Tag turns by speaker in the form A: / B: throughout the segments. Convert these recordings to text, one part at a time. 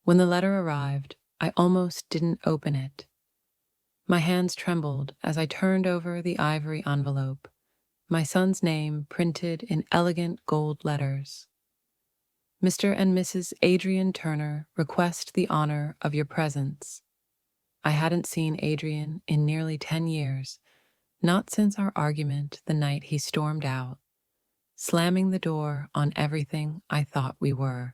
A: When the letter arrived, I almost didn't open it. My hands trembled as I turned over the ivory envelope, my son's name printed in elegant gold letters. Mr. and Mrs. Adrian Turner request the honor of your presence. I hadn't seen Adrian in nearly 10 years, not since our argument the night he stormed out, slamming the door on everything I thought we were.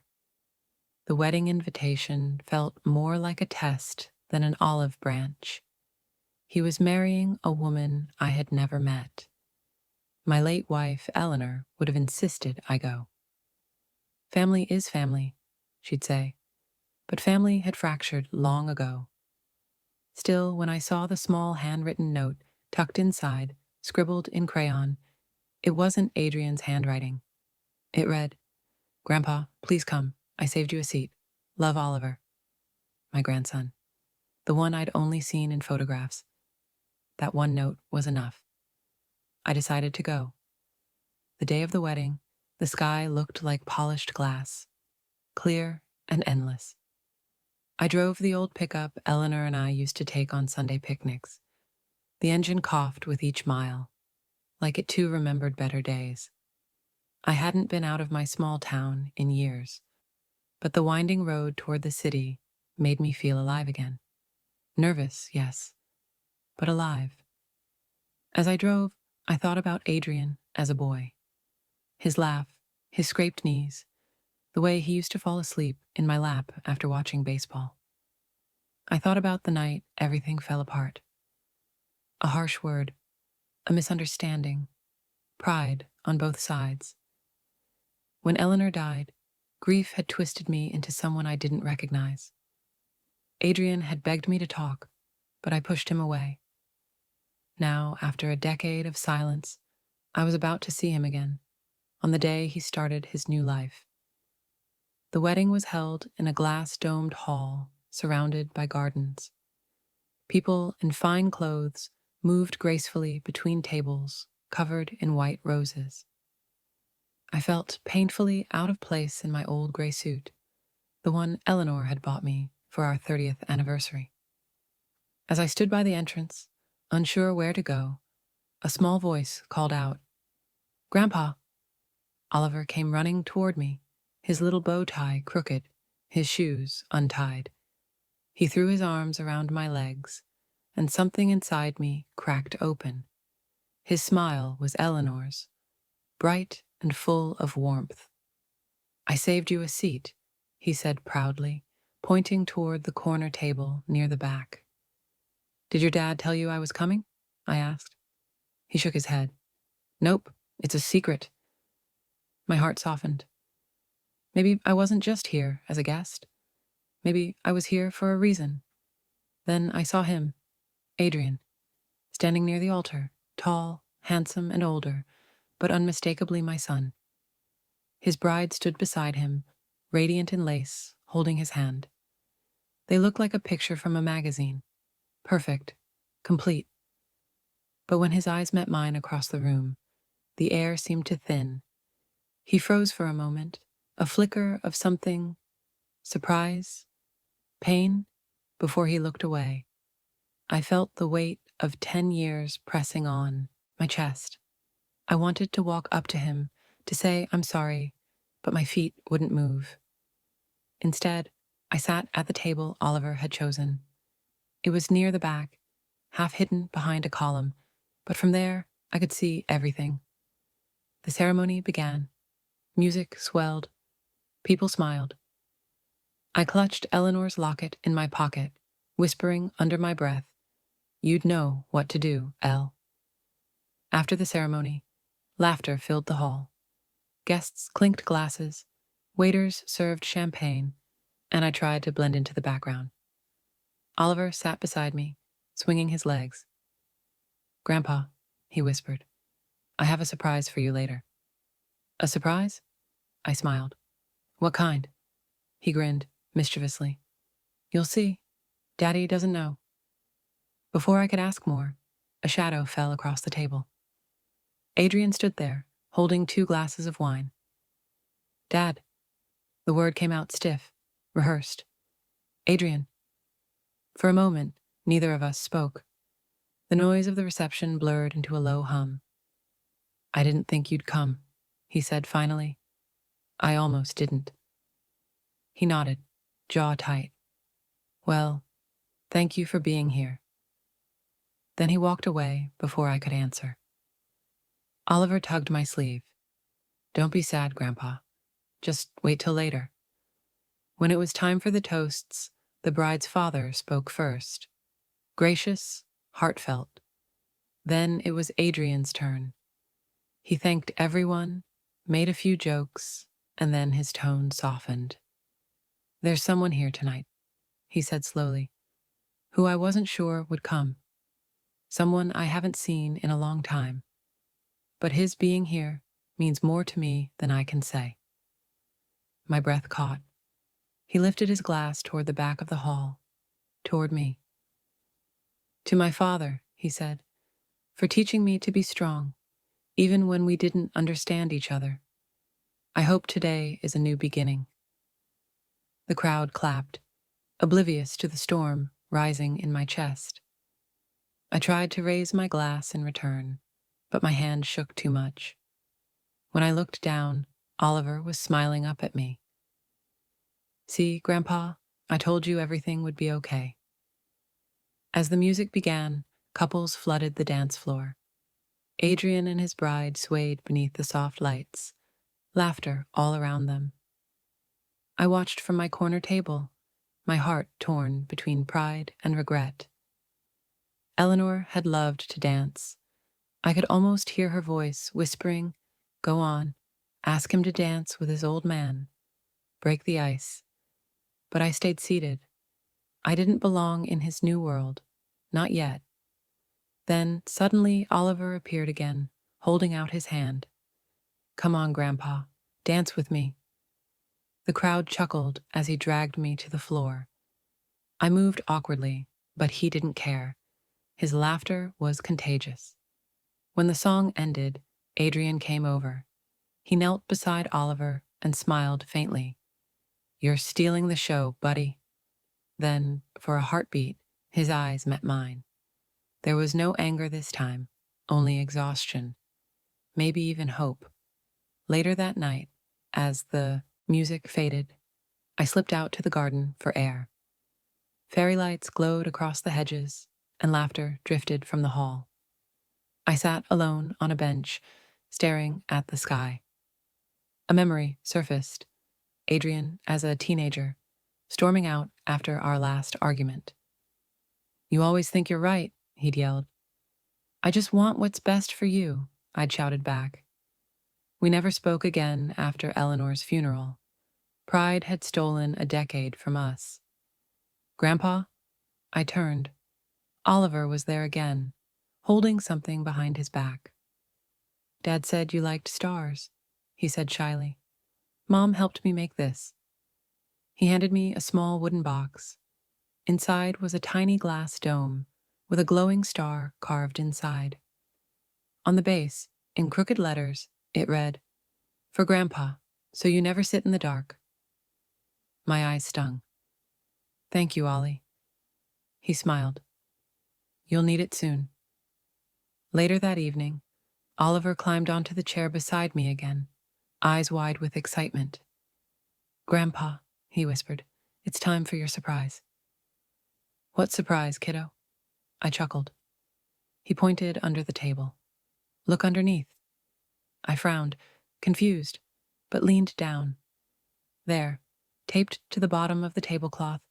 A: The wedding invitation felt more like a test than an olive branch. He was marrying a woman I had never met. My late wife, Eleanor, would have insisted I go. Family is family, she'd say, but family had fractured long ago. Still, when I saw the small handwritten note tucked inside, scribbled in crayon, it wasn't Adrian's handwriting. It read, "Grandpa, please come. I saved you a seat. Love, Oliver." My grandson. The one I'd only seen in photographs. That one note was enough. I decided to go. The day of the wedding, the sky looked like polished glass, clear and endless. I drove the old pickup Eleanor and I used to take on Sunday picnics. The engine coughed with each mile, like it too remembered better days. I hadn't been out of my small town in years, but the winding road toward the city made me feel alive again. Nervous, yes, but alive. As I drove, I thought about Adrian as a boy. His laugh, his scraped knees, the way he used to fall asleep in my lap after watching baseball. I thought about the night everything fell apart. A harsh word, a misunderstanding, pride on both sides. When Eleanor died, grief had twisted me into someone I didn't recognize. Adrian had begged me to talk, but I pushed him away. Now, after a decade of silence, I was about to see him again, on the day he started his new life. The wedding was held in a glass-domed hall surrounded by gardens. People in fine clothes moved gracefully between tables covered in white roses. I felt painfully out of place in my old gray suit, the one Eleanor had bought me for our 30th anniversary. As I stood by the entrance, unsure where to go, a small voice called out, "Grandpa!" Oliver came running toward me, his little bow tie crooked, his shoes untied. He threw his arms around my legs, and something inside me cracked open. His smile was Eleanor's, bright and full of warmth. "I saved you a seat," he said proudly, pointing toward the corner table near the back. "Did your dad tell you I was coming?" I asked. He shook his head. "Nope, it's a secret." My heart softened. Maybe I wasn't just here as a guest. Maybe I was here for a reason. Then I saw him, Adrian, standing near the altar, tall, handsome, and older, but unmistakably my son. His bride stood beside him, radiant in lace, holding his hand. They looked like a picture from a magazine, perfect, complete. But when his eyes met mine across the room, the air seemed to thin. He froze for a moment, a flicker of something, surprise, pain, before he looked away. I felt the weight of 10 years pressing on my chest. I wanted to walk up to him, to say I'm sorry, but my feet wouldn't move. Instead, I sat at the table Oliver had chosen. It was near the back, half hidden behind a column, but from there I could see everything. The ceremony began. Music swelled. People smiled. I clutched Eleanor's locket in my pocket, whispering under my breath, "You'd know what to do, Elle." After the ceremony, laughter filled the hall. Guests clinked glasses, waiters served champagne, and I tried to blend into the background. Oliver sat beside me, swinging his legs. "Grandpa," he whispered, "I have a surprise for you later." "A surprise?" I smiled. "What kind?" He grinned, mischievously. "You'll see. Daddy doesn't know." Before I could ask more, a shadow fell across the table. Adrian stood there, holding 2 glasses of wine. "Dad." The word came out stiff, rehearsed. Adrian. For a moment, neither of us spoke. The noise of the reception blurred into a low hum. I didn't think you'd come, he said finally. I almost didn't. He nodded, jaw tight. Well, thank you for being here. Then he walked away before I could answer. Oliver tugged my sleeve. Don't be sad, Grandpa. Just wait till later. When it was time for the toasts, the bride's father spoke first. Gracious, heartfelt. Then it was Adrian's turn. He thanked everyone, made a few jokes, and then his tone softened. There's someone here tonight, he said slowly, who I wasn't sure would come. Someone I haven't seen in a long time. But his being here means more to me than I can say. My breath caught. He lifted his glass toward the back of the hall, toward me. To my father, he said, for teaching me to be strong, even when we didn't understand each other. I hope today is a new beginning. The crowd clapped, oblivious to the storm rising in my chest. I tried to raise my glass in return, but my hand shook too much. When I looked down, Oliver was smiling up at me. See, Grandpa, I told you everything would be okay. As the music began, couples flooded the dance floor. Adrian and his bride swayed beneath the soft lights, laughter all around them. I watched from my corner table, my heart torn between pride and regret. Eleanor had loved to dance. I could almost hear her voice whispering, "Go on, ask him to dance with his old man. Break the ice." But I stayed seated. I didn't belong in his new world, not yet. Then, suddenly, Oliver appeared again, holding out his hand. Come on, Grandpa, dance with me. The crowd chuckled as he dragged me to the floor. I moved awkwardly, but he didn't care. His laughter was contagious. When the song ended, Adrian came over. He knelt beside Oliver and smiled faintly. You're stealing the show, buddy. Then, for a heartbeat, his eyes met mine. There was no anger this time, only exhaustion, maybe even hope. Later that night, as the music faded, I slipped out to the garden for air. Fairy lights glowed across the hedges, and laughter drifted from the hall. I sat alone on a bench, staring at the sky. A memory surfaced. Adrian, as a teenager, storming out after our last argument. You always think you're right, he'd yelled. I just want what's best for you, I'd shouted back. We never spoke again after Eleanor's funeral. Pride had stolen a decade from us. Grandpa? I turned. Oliver was there again, holding something behind his back. Dad said you liked stars, he said shyly. Mom helped me make this. He handed me a small wooden box. Inside was a tiny glass dome with a glowing star carved inside. On the base, in crooked letters, it read, For Grandpa, so you never sit in the dark. My eyes stung. Thank you, Ollie. He smiled. You'll need it soon. Later that evening, Oliver climbed onto the chair beside me again, eyes wide with excitement. Grandpa, he whispered, it's time for your surprise. What surprise, kiddo? I chuckled. He pointed under the table. Look underneath. I frowned, confused, but leaned down. There, taped to the bottom of the tablecloth,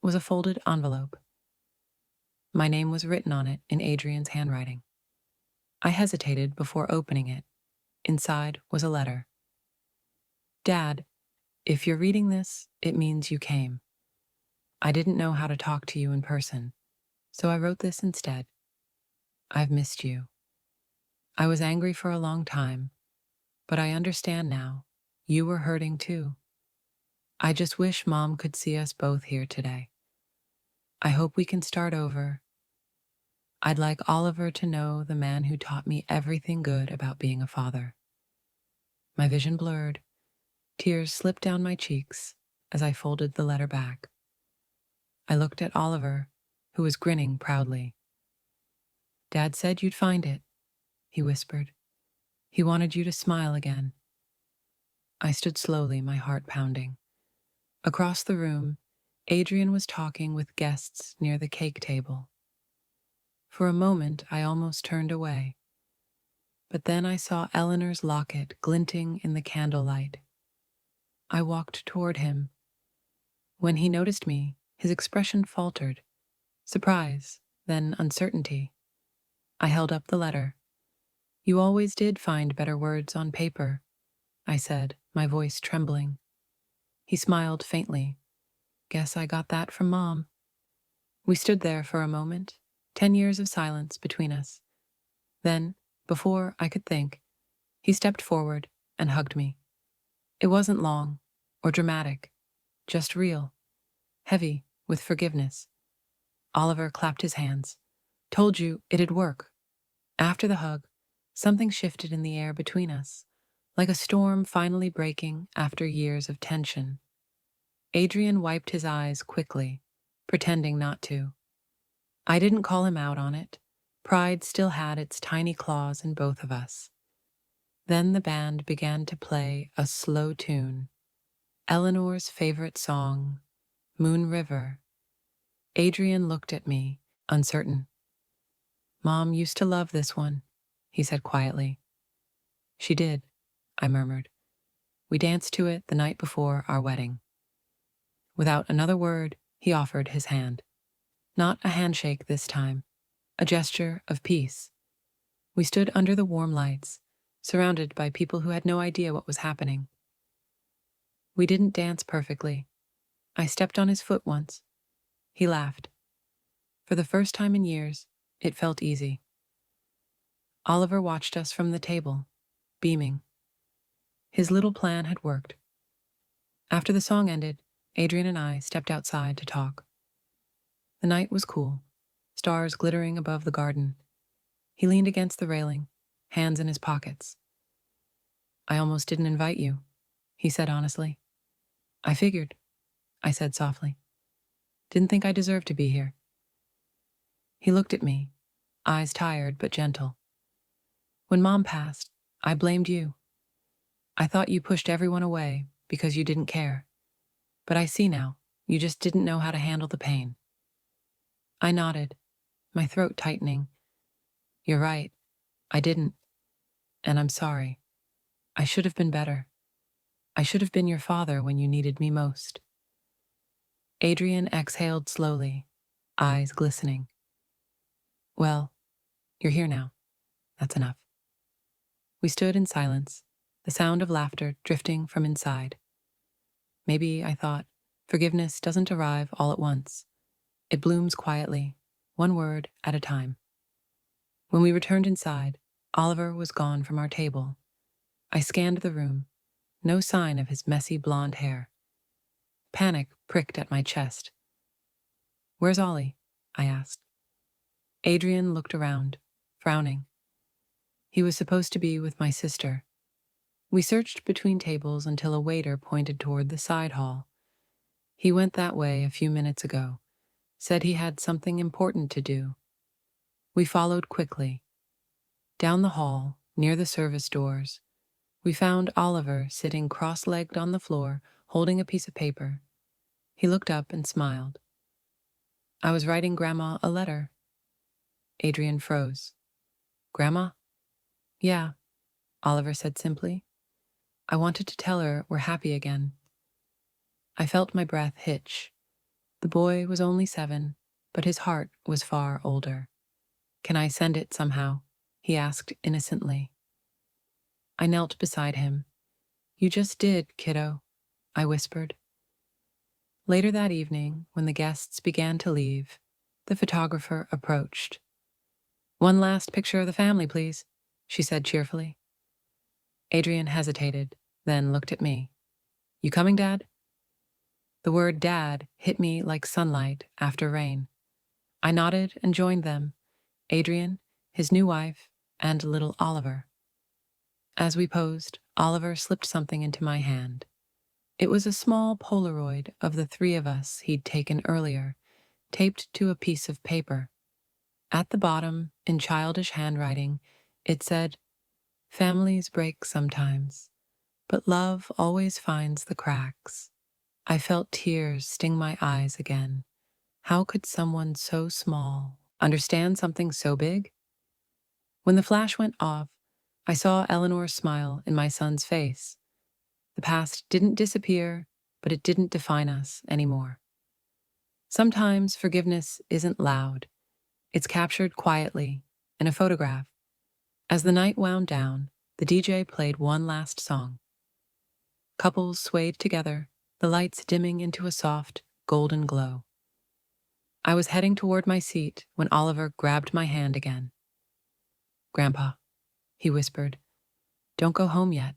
A: was a folded envelope. My name was written on it in Adrian's handwriting. I hesitated before opening it. Inside was a letter. Dad, if you're reading this, it means you came. I didn't know how to talk to you in person, so I wrote this instead. I've missed you. I was angry for a long time, but I understand now. You were hurting too. I just wish Mom could see us both here today. I hope we can start over. I'd like Oliver to know the man who taught me everything good about being a father. My vision blurred. Tears slipped down my cheeks as I folded the letter back. I looked at Oliver, who was grinning proudly. "Dad said you'd find it," he whispered. "He wanted you to smile again." I stood slowly, my heart pounding. Across the room, Adrian was talking with guests near the cake table. For a moment, I almost turned away. But then I saw Eleanor's locket glinting in the candlelight. I walked toward him. When he noticed me, his expression faltered. Surprise, then uncertainty. I held up the letter. "You always did find better words on paper," I said, my voice trembling. He smiled faintly. "Guess I got that from Mom." We stood there for a moment, 10 years of silence between us. Then, before I could think, he stepped forward and hugged me. It wasn't long or dramatic, just real, heavy with forgiveness. Oliver clapped his hands. "Told you it'd work." After the hug, something shifted in the air between us, like a storm finally breaking after years of tension. Adrian wiped his eyes quickly, pretending not to. I didn't call him out on it. Pride still had its tiny claws in both of us. Then the band began to play a slow tune, Eleanor's favorite song, Moon River. Adrian looked at me, uncertain. "Mom used to love this one," he said quietly. "She did," I murmured. "We danced to it the night before our wedding." Without another word, he offered his hand. Not a handshake this time, a gesture of peace. We stood under the warm lights, surrounded by people who had no idea what was happening. We didn't dance perfectly. I stepped on his foot once. He laughed. For the first time in years, it felt easy. Oliver watched us from the table, beaming. His little plan had worked. After the song ended, Adrian and I stepped outside to talk. The night was cool, stars glittering above the garden. He leaned against the railing, hands in his pockets. "I almost didn't invite you," he said honestly. "I figured," I said softly. "Didn't think I deserved to be here." He looked at me, eyes tired but gentle. "When Mom passed, I blamed you. I thought you pushed everyone away because you didn't care. But I see now, you just didn't know how to handle the pain." I nodded, my throat tightening. "You're right. I didn't. And I'm sorry. I should have been better. I should have been your father when you needed me most." Adrian exhaled slowly, eyes glistening. "Well, you're here now. That's enough." We stood in silence, the sound of laughter drifting from inside. Maybe, I thought, forgiveness doesn't arrive all at once. It blooms quietly, one word at a time. When we returned inside, Oliver was gone from our table. I scanned the room, no sign of his messy blonde hair. Panic pricked at my chest. "Where's Ollie?" I asked. Adrian looked around, frowning. "He was supposed to be with my sister." We searched between tables until a waiter pointed toward the side hall. "He went that way a few minutes ago. Said he had something important to do." We followed quickly. Down the hall, near the service doors, we found Oliver sitting cross-legged on the floor, holding a piece of paper. He looked up and smiled. "I was writing Grandma a letter." Adrian froze. "Grandma?" "Yeah," Oliver said simply. "I wanted to tell her we're happy again." I felt my breath hitch. The boy was only 7, but his heart was far older. "Can I send it somehow?" he asked innocently. I knelt beside him. "You just did, kiddo," I whispered. Later that evening, when the guests began to leave, the photographer approached. "One last picture of the family, please," she said cheerfully. Adrian hesitated, then looked at me. "You coming, Dad?" The word Dad hit me like sunlight after rain. I nodded and joined them, Adrian, his new wife, and little Oliver. As we posed, Oliver slipped something into my hand. It was a small Polaroid of the 3 of us he'd taken earlier, taped to a piece of paper. At the bottom, in childish handwriting, it said, "Families break sometimes, but love always finds the cracks." I felt tears sting my eyes again. How could someone so small understand something so big? When the flash went off, I saw Eleanor's smile in my son's face. The past didn't disappear, but it didn't define us anymore. Sometimes forgiveness isn't loud. It's captured quietly, in a photograph. As the night wound down, the DJ played one last song. Couples swayed together, the lights dimming into a soft, golden glow. I was heading toward my seat when Oliver grabbed my hand again. "Grandpa," he whispered, "don't go home yet."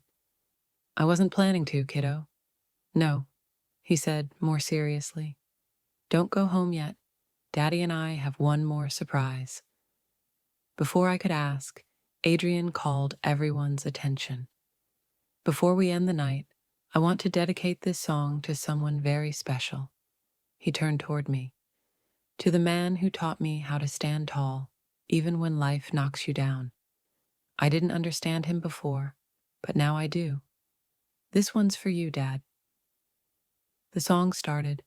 A: "I wasn't planning to, kiddo." "No," he said more seriously. "Don't go home yet. Daddy and I have one more surprise." Before I could ask, Adrian called everyone's attention. "Before we end the night, I want to dedicate this song to someone very special." He turned toward me. "To the man who taught me how to stand tall, even when life knocks you down. I didn't understand him before, but now I do. This one's for you, Dad." The song started,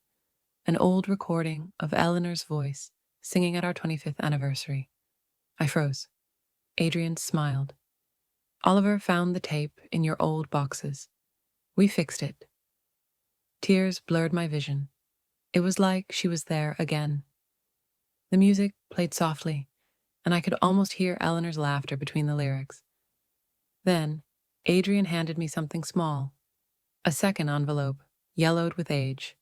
A: an old recording of Eleanor's voice singing at our 25th anniversary. I froze. Adrian smiled. "Oliver found the tape in your old boxes. We fixed it." Tears blurred my vision. It was like she was there again. The music played softly, and I could almost hear Eleanor's laughter between the lyrics. Then, Adrian handed me something small, a second envelope, yellowed with age.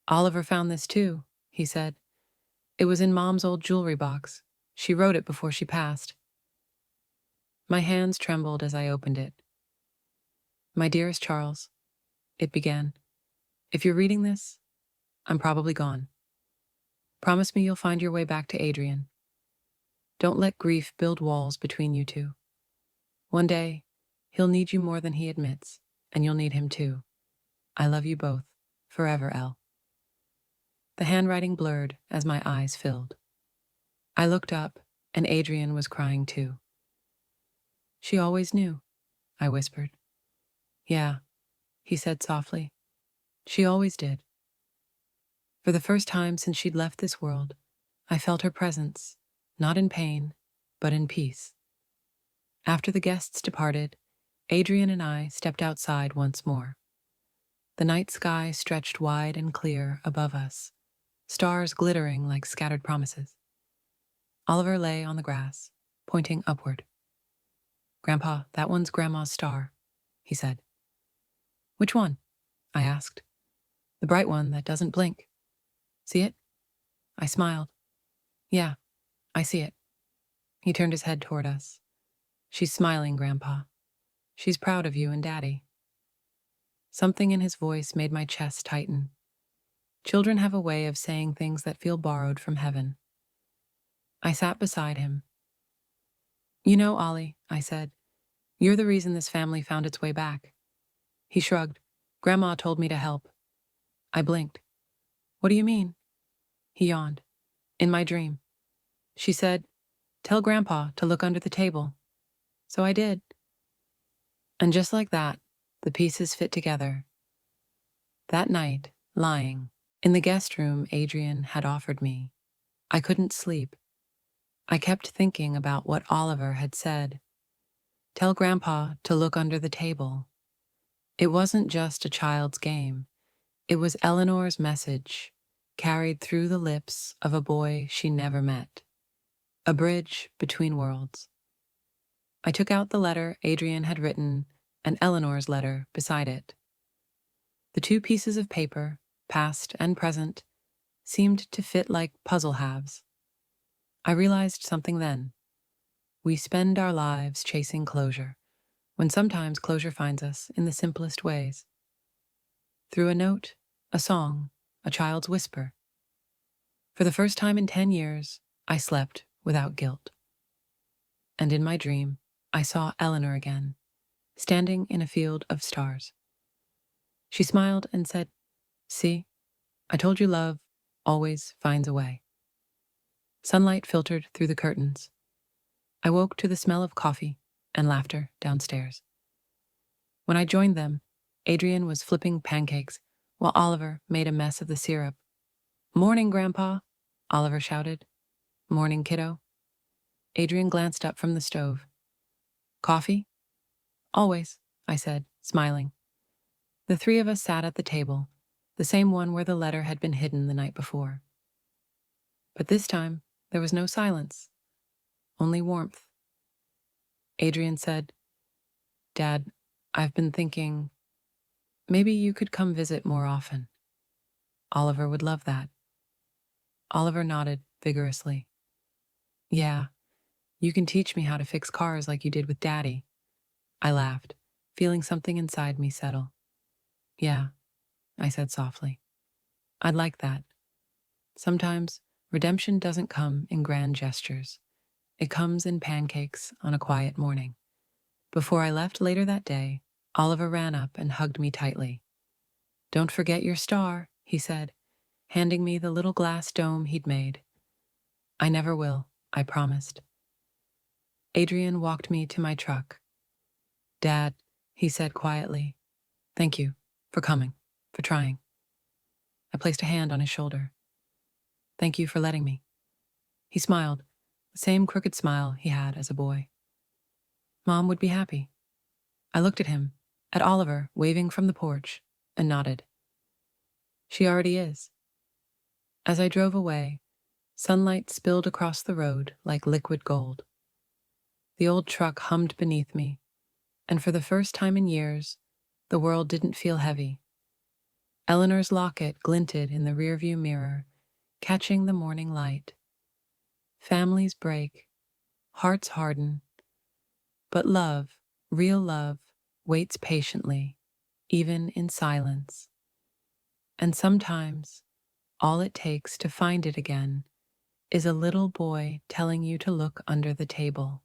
A: "Oliver found this too," he said. "It was in Mom's old jewelry box. She wrote it before she passed." My hands trembled as I opened it. "My dearest Charles," it began, "if you're reading this, I'm probably gone. Promise me you'll find your way back to Adrian. Don't let grief build walls between you two. One day, he'll need you more than he admits, and you'll need him too. I love you both, forever, El." The handwriting blurred as my eyes filled. I looked up, and Adrian was crying too. "She always knew," I whispered. "Yeah," he said softly. "She always did." For the first time since she'd left this world, I felt her presence, not in pain, but in peace. After the guests departed, Adrian and I stepped outside once more. The night sky stretched wide and clear above us, stars glittering like scattered promises. Oliver lay on the grass, pointing upward. "Grandpa, that one's Grandma's star," he said. "Which one?" I asked. "The bright one that doesn't blink. See it?" I smiled. "Yeah, I see it." He turned his head toward us. "She's smiling, Grandpa. She's proud of you and Daddy." Something in his voice made my chest tighten. Children have a way of saying things that feel borrowed from heaven. I sat beside him. "You know, Ollie," I said, "you're the reason this family found its way back." He shrugged. "Grandma told me to help." I blinked. "What do you mean?" He yawned. "In my dream. She said, 'Tell Grandpa to look under the table.' So I did." And just like that, the pieces fit together. That night, lying in the guest room Adrian had offered me, I couldn't sleep. I kept thinking about what Oliver had said. Tell Grandpa to look under the table. It wasn't just a child's game. It was Eleanor's message, carried through the lips of a boy she never met. A bridge between worlds. I took out the letter Adrian had written and Eleanor's letter beside it. The two pieces of paper, past and present, seemed to fit like puzzle halves. I realized something then. We spend our lives chasing closure, when sometimes closure finds us in the simplest ways. Through a note, a song, a child's whisper. For the first time in 10 years, I slept without guilt. And in my dream, I saw Eleanor again, standing in a field of stars. She smiled and said, "See, I told you love always finds a way. Sunlight filtered through the curtains. I woke to the smell of coffee and laughter downstairs. When I joined them, Adrian was flipping pancakes while Oliver made a mess of the syrup. "Morning, Grandpa," Oliver shouted. "Morning, kiddo." Adrian glanced up from the stove. "Coffee?" "Always," I said, smiling. The three of us sat at the table, the same one where the letter had been hidden the night before. But this time, there was no silence, only warmth. Adrian said, "Dad, I've been thinking, maybe you could come visit more often. Oliver would love that." Oliver nodded vigorously. "Yeah, you can teach me how to fix cars like you did with Daddy." I laughed, feeling something inside me settle. "Yeah," I said softly. "I'd like that." Sometimes redemption doesn't come in grand gestures. It comes in pancakes on a quiet morning. Before I left later that day, Oliver ran up and hugged me tightly. "Don't forget your star," he said, handing me the little glass dome he'd made. "I never will," I promised. Adrian walked me to my truck. "Dad," he said quietly, "thank you for coming, for trying." I placed a hand on his shoulder. "Thank you for letting me." He smiled, the same crooked smile he had as a boy. "Mom would be happy." I looked at him, at Oliver waving from the porch, and nodded. "She already is." As I drove away, sunlight spilled across the road like liquid gold. The old truck hummed beneath me, and for the first time in years, the world didn't feel heavy. Eleanor's locket glinted in the rearview mirror, catching the morning light. Families break, hearts harden, but love, real love, waits patiently, even in silence. And sometimes, all it takes to find it again is a little boy telling you to look under the table.